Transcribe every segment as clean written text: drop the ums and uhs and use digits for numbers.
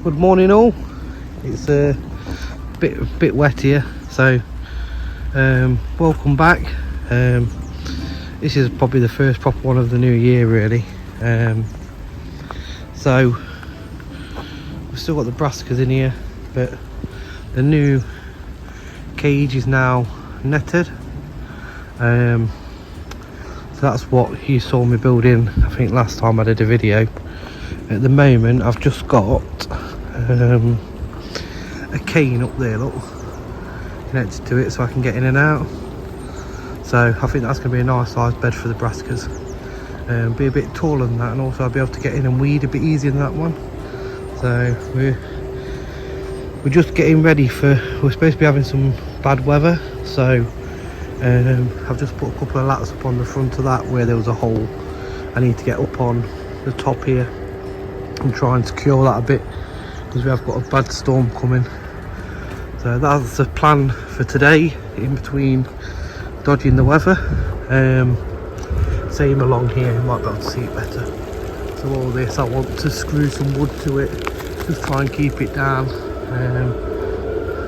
Good morning all. It's a bit wet here, so welcome back. This is probably the first proper one of the new year really. So we've still got the brassicas in here, but the new cage is now netted. So that's what you saw me building, I think last time I did a video. At the moment I've just got a cane up there, look, connected to it so I can get in and out. So I think that's going to be a nice sized bed for the brassicas. Be a bit taller than that, and also I'll be able to get in and weed a bit easier than that one. So we're just getting ready for, we're supposed to be having some bad weather, so I've just put a couple of lats up on the front of that where there was a hole. I need to get up on the top here and try and secure that a bit, because we have got a bad storm coming. So that's the plan for today, in between dodging the weather. Same along here, you might be able to see it better. So all this, I want to screw some wood to it, just try and keep it down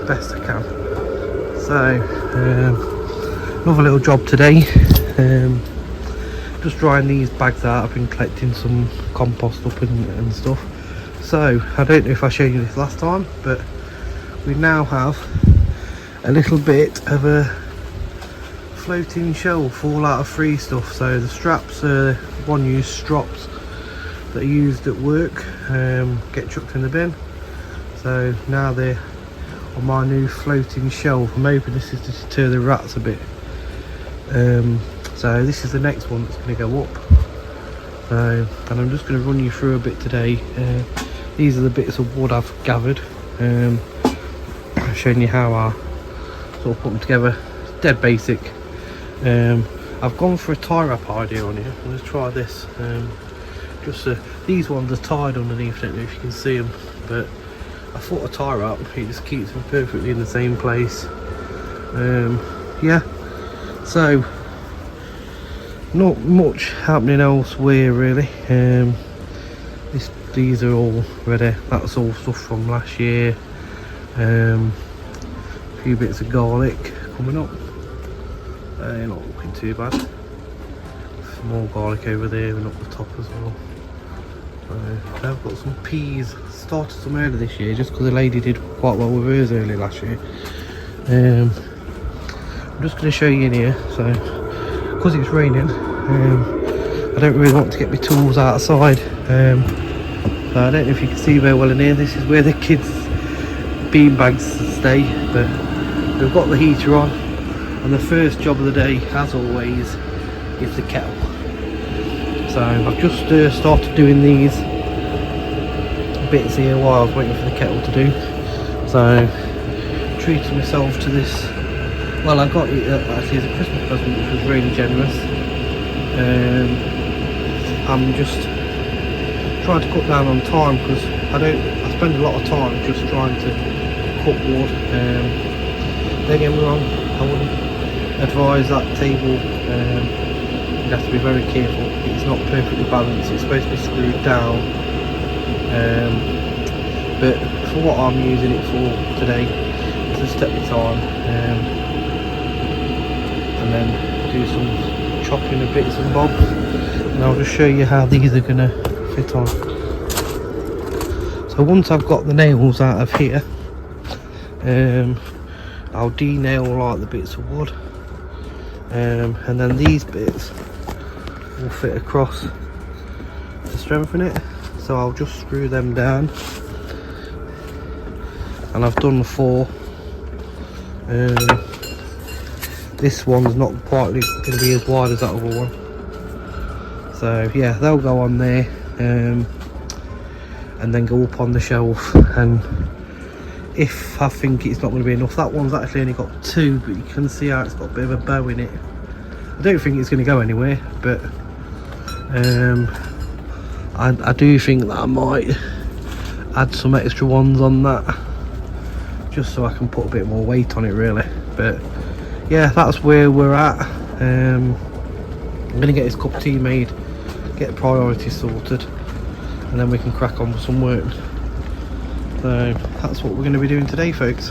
best I can. So another little job today, just drying these bags out. I've been collecting some compost up and stuff. So I don't know if I showed you this last time, but we now have a little bit of a floating shelf all out of free stuff. So the straps are one use straps that are used at work, get chucked in the bin. So now they're on my new floating shelf. I'm hoping this is to deter the rats a bit. So this is the next one that's going to go up. So, and I'm just going to run you through a bit today. These are the bits of wood I've gathered. I'm showing you how I sort of put them together. It's dead basic. I've gone for a tie wrap idea on here. Let's try this. These ones are tied underneath. I don't know if you can see them, but I thought a tie wrap, it just keeps them perfectly in the same place. Yeah, so not much happening elsewhere really. These are all ready. That's all stuff from last year. A few bits of garlic coming up. They're not looking too bad. Some more garlic over there and up the top as well. I've got some peas. Started some early this year just because the lady did quite well with hers early last year. I'm just going to show you in here. So because it's raining, I don't really want to get my tools outside. So I don't know if you can see very well in here. This is where the kids' beanbags stay, but we've got the heater on, and the first job of the day, as always, is the kettle. So I've just started doing these bits here while I was waiting for the kettle to do. So treated myself to this. Well, I got it actually as a Christmas present, which was really generous. I'm just trying to cut down on time, because I spend a lot of time just trying to cut wood. Don't get me wrong, I wouldn't advise that table. You have to be very careful. It's not perfectly balanced. It's supposed to be screwed down. But for what I'm using it for today, just take my time and then do some chopping of bits and bobs. And I'll just show you how these are going to fit on. So once I've got the nails out of here, I'll de-nail like the bits of wood, and then these bits will fit across to strengthen it. So I'll just screw them down, and I've done 4. This one's not quite going to be as wide as that other one. So yeah, they'll go on there, and then go up on the shelf. And if I think it's not going to be enough, that one's actually only got 2, but you can see how it's got a bit of a bow in it. I don't think it's going to go anywhere, but I do think that I might add some extra ones on that, just so I can put a bit more weight on it really. But yeah, that's where we're at. I'm going to get this cup of tea made, get the priorities sorted, and then we can crack on with some work. So that's what we're going to be doing today, folks.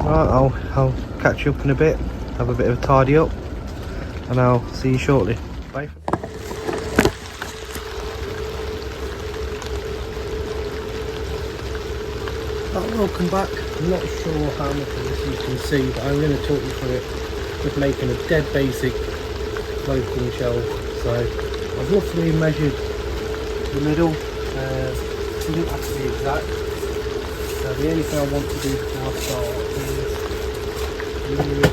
Right, I'll catch you up in a bit, have a bit of a tidy up, and I'll see you shortly. Bye. Welcome back. I'm not sure how much of this you can see, but I'm going to talk you through it. Just making a dead basic local shelf. So I've roughly measured the middle. It doesn't have to be exact. So the only thing I want to do before I start is remove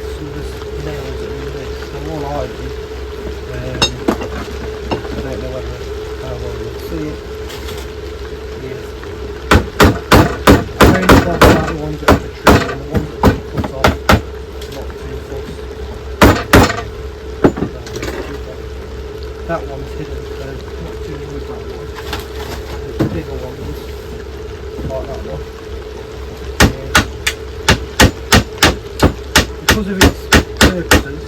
some of the nails that are in this. So all I do, I don't know how well you'll see it. I only bother about the ones that have a trim, and the ones that have been cut off, not too fussed. That one's hidden, so not too worried about that one. The bigger ones, like that one. Because of its purposes,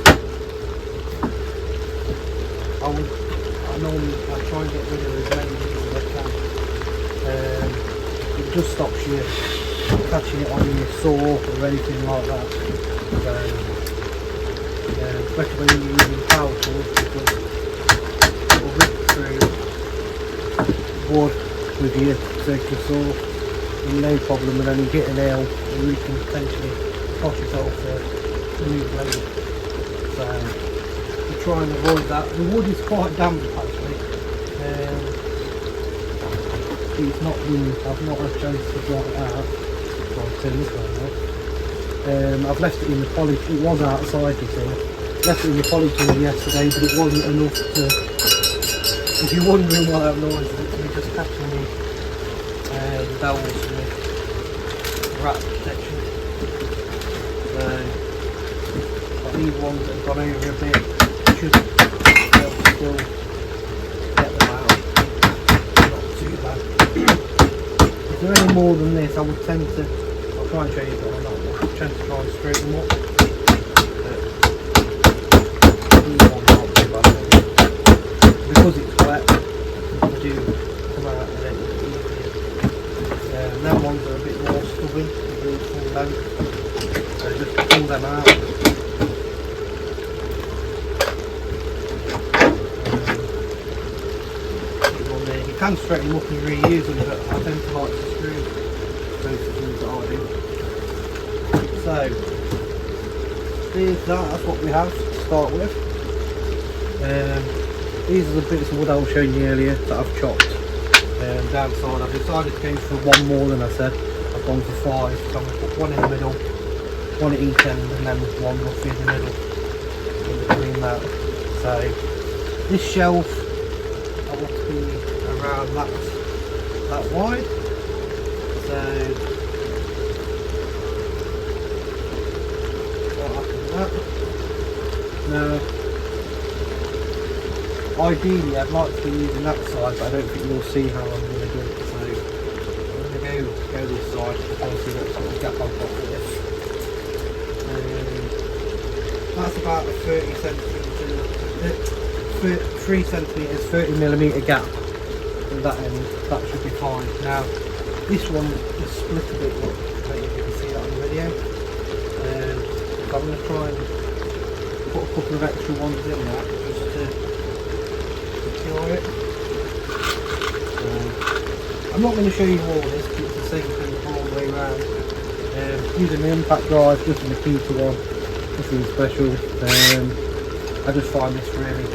I try and get rid of as many as I can. It just stops you catching it on your saw or anything like that. Especially when you're using power tools, because it will rip through wood with your circular saw and no problem, and then you get a nail and you can potentially cost yourself a new blade. So to try and avoid that. The wood is quite damp actually. It's not been, I've not had a chance to dry it out. So I'll turn this one now. I've left it in the polish, it was outside you see. Left it in the polish room yesterday, but it wasn't enough to, if you're wondering why that noise is, it's me just catching the bells and the rat protection. But these ones that have gone over a bit, should be able to still get them out. Not too bad. If they're any more than this, I would tend to, I'll try and show you that on that one, I tend to try and straighten them up. These ones aren't too bad, because it's wet, they do come out and then it's easier. Them ones are a bit more stubborn, they do full length, so just pull them out. You can straighten them up and reuse them, but I tend to like to screw most of the things that I do. So, here's that's what we have to start with. These are the bits of wood I was showing you earlier that I've chopped downside. I've decided to go for one more than I said. I've gone for 5, so I'm going to put one in the middle, one at each end, and then one roughly in the middle in between that. So, this shelf I want to be around that wide. So what happened to that? Now ideally I'd like to be using that side, but I don't think you'll see how I'm going to do it. So I'm going to go this side and see what sort of gap I've got for this. That's about a 30 centimetre, 3 centimetres, 30mm gap at that end. That should be fine. Now this one is split a bit, look, I don't know if you can see that on the video. So I'm going to try and put a couple of extra ones in there just to secure it. I'm not going to show you all this because it's the same thing all the way around. Using the impact drive, just in the Keeper one, nothing special. I just find this really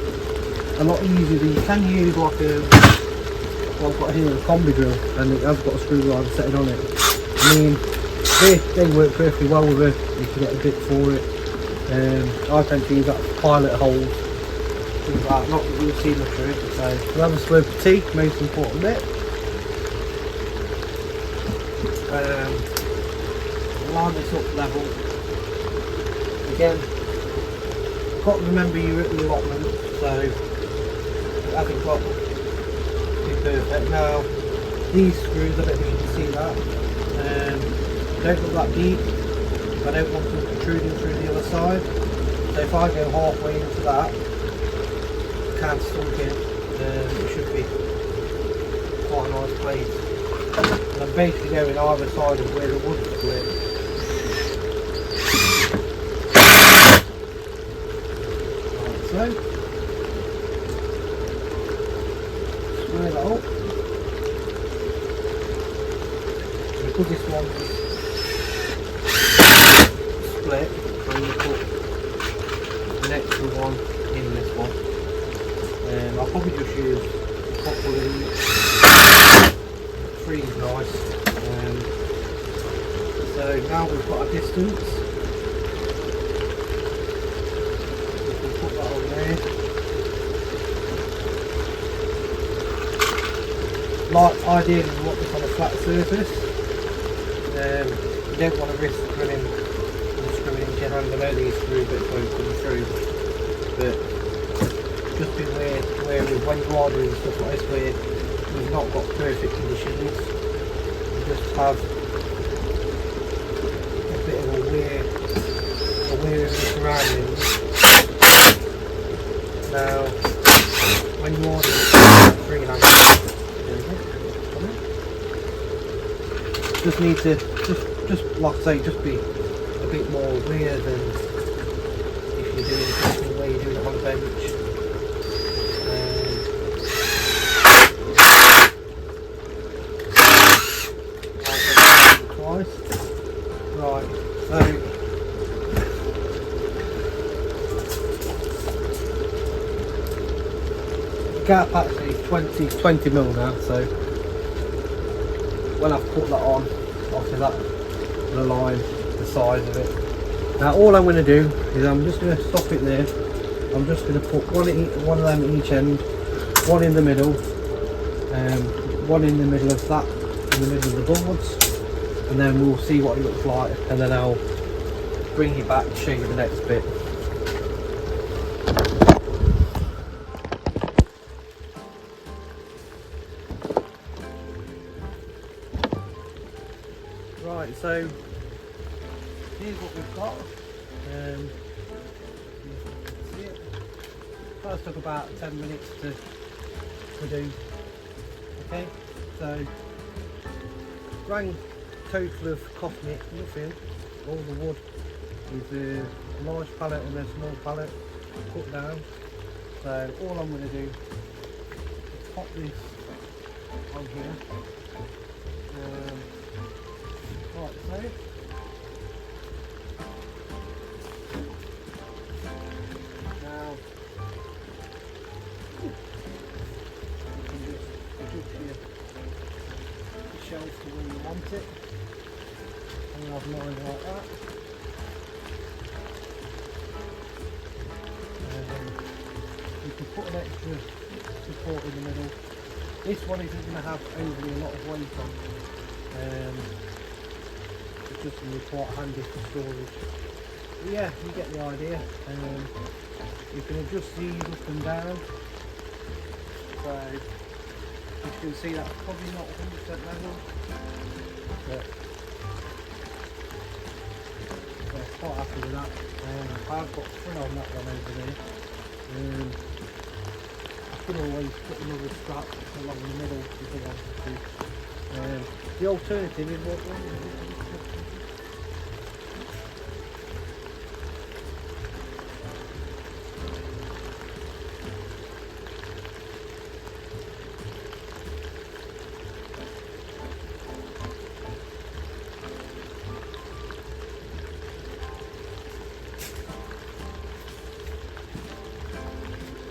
a lot easier. You can use like a, well, I've got here a combi drill and it has got a screwdriver setting on it. I mean, they work perfectly well with it. You can get a bit for it. I tend to use that for pilot holes, things like that. Not that you'll see much of it. So we'll have a slurp of tea, most important bit. Line this up level. Again, got to remember you're at the allotment, so it hasn't got to be perfect. Now, these screws, I don't know if you can see that, don't look that deep. I don't want them protruding through the other side. So if I go halfway into that, I can't stunk it. It should be quite a nice place. And I'm basically going either side of where the wood's split. Like so. Square that up. Because this one is split, I'm going to put an extra one in this one. I'll probably just use a couple of each. Three is nice. So now we've got a distance. We can put that on there. Like ideally we want this on a flat surface. You don't want to risk running and screwing into your hand. I know these screw bits won't come through, but just be wary when you are doing stuff like this where you've not got perfect conditions. You just have a bit of aware of the surroundings. Now, when you are doing freehand, just need to just like I say, just be a bit more aware than if you're doing something where you're doing it on a bench. Twice. Right, so the gap actually is 20 mil now, so when I've put that on, obviously that will align the size of it. Now all I'm going to do is I'm just going to stop it there. I'm just going to put one of them at each end, one in the middle, one in the middle of that, in the middle of the boards, and then we'll see what it looks like, and then I'll bring you back to show you the next bit. Right, so here's what we've got. See it? First took about 10 minutes to do. Okay, so rang total of costing it nothing. All the wood is a large pallet and a small pallet put down. So all I'm going to do is pop this on here. Right, so now you can just adjust your shelf to where you want it, and I'll have mine like that. You can put an extra support in the middle. This one isn't going to have overly a lot of weight on. It's just going to be quite handy for storage. But yeah, you get the idea. You can adjust these up and down. So you can see that's probably not 100% level, but I'm quite happy with that. I've got three on that one over there. I could always put another strap along the middle if I wanted to. The alternative is what one.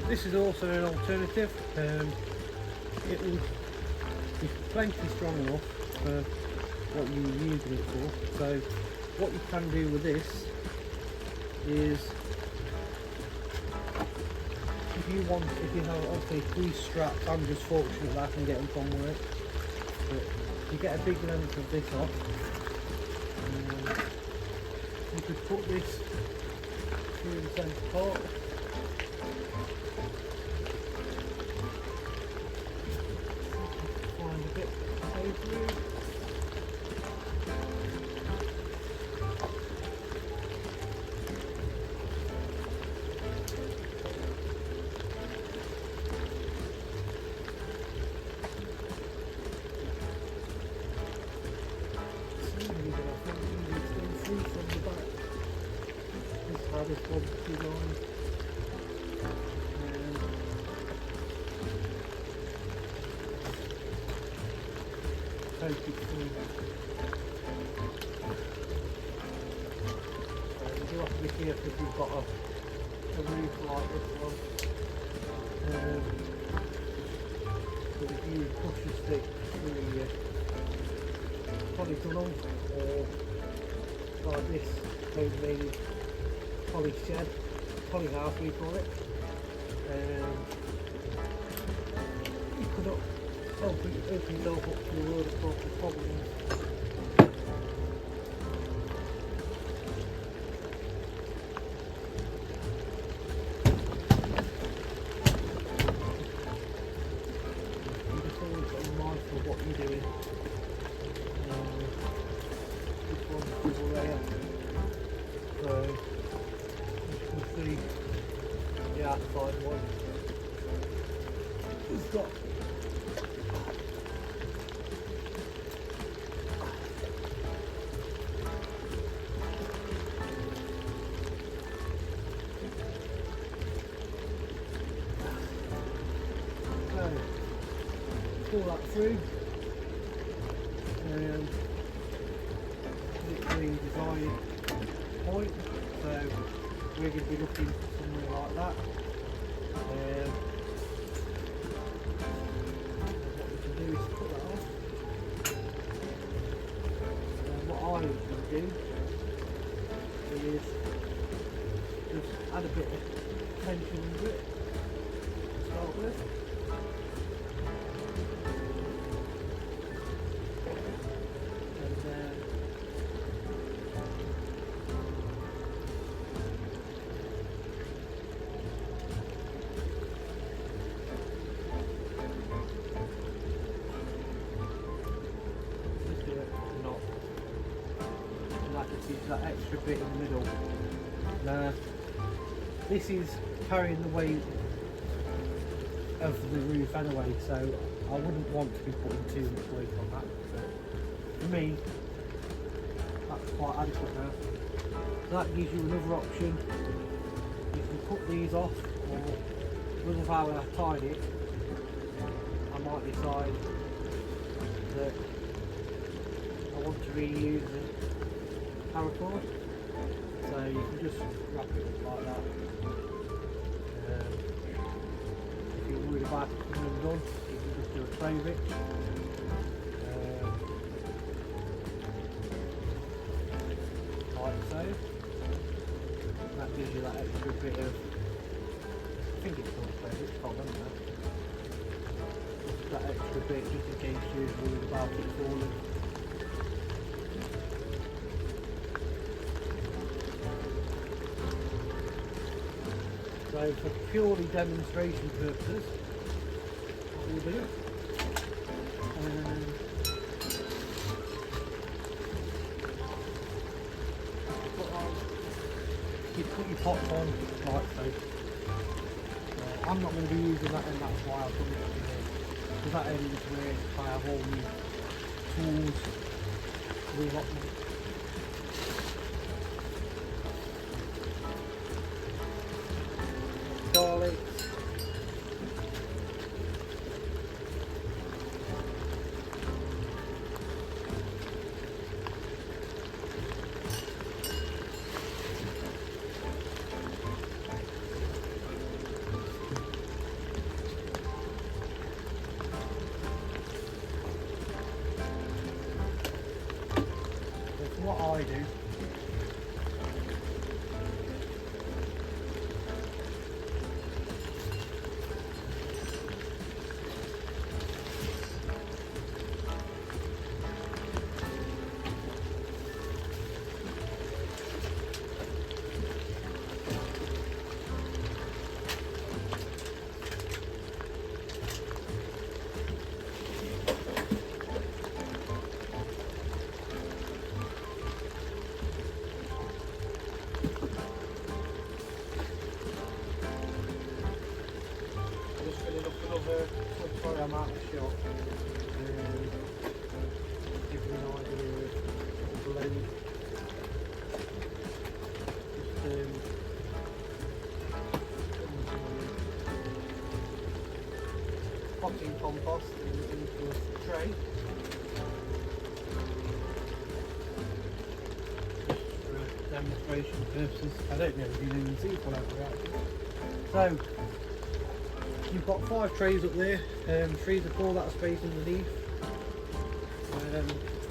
This is also an alternative. It will be plenty strong enough for what you're using it for. So what you can do with this is, if you have obviously 3 straps, I'm just fortunate that I can get them from work. But you get a big length of this off, you could put this through the centre part. this one's designed. Hope it's clean. You do have to be careful if you've got a roof like this one. But if you push a stick through your polytunnel or like this homemade poly shed, poly house we call it, you could open yourself up to a world of problems. What you're doing. This one's double layer, so you can see the outside one. It's got pull that through and hit the desired point, so we're going to be looking somewhere like that. What we can do is put that off, and what I usually do is just add a bit of tension into it to start with. That extra bit in the middle. Now this is carrying the weight of the roof anyway, so I wouldn't want to be putting too much weight on that. But for me, that's quite adequate now. So that gives you another option. You can cut these off, or because of how I tied it, I might decide that I want to reuse it paracord, so you can just wrap it up like that. If you're worried about it coming undone, you can just do a tray rich. Like so. That gives you that extra bit of, I think it's called tray rich, can't remember that. That extra bit just in case you're worried about it falling. So for purely demonstration purposes, what we'll do, you put your pots on like so. I'm not going to be using that end, that's why I've done it in here. Because that end is where I have all the tools for the allotment. Garlic. That's what I do. Sorry, I'm out of the shot. Give you an idea of the blend. Just compost into a tray. For demonstration purposes. I don't know if you can see what actually. So you've got 5 trays up there, 3 to 4 that space underneath.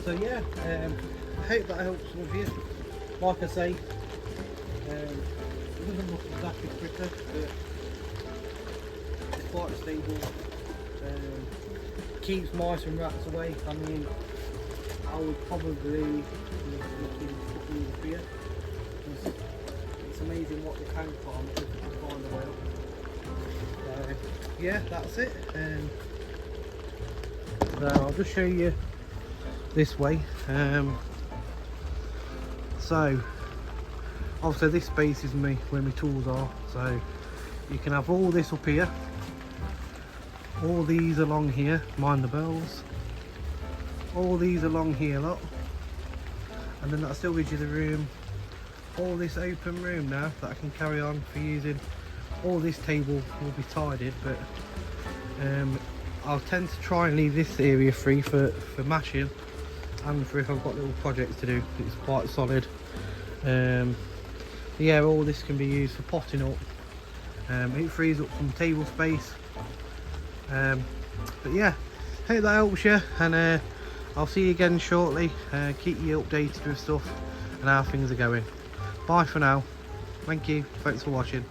So yeah, I hope that helps some of you. Like I say, it doesn't look exactly quicker, but it's quite stable. Keeps mice and rats away. I mean, I would probably be looking to put these here, because it's amazing what they can climb if they can find a way up. Yeah, that's it. So I'll just show you this way. So obviously this space is where my tools are, so you can have all this up here, all these along here, mind the bells, all these along here lot, and then that still gives you the room, all this open room now that I can carry on for using. All this table will be tidied, but I'll tend to try and leave this area free for mashing and for if I've got little projects to do. It's quite solid. Yeah, all this can be used for potting up. It frees up some table space. But yeah, hope that helps you, and I'll see you again shortly. Keep you updated with stuff and how things are going. Bye for now. Thank you. Thanks for watching.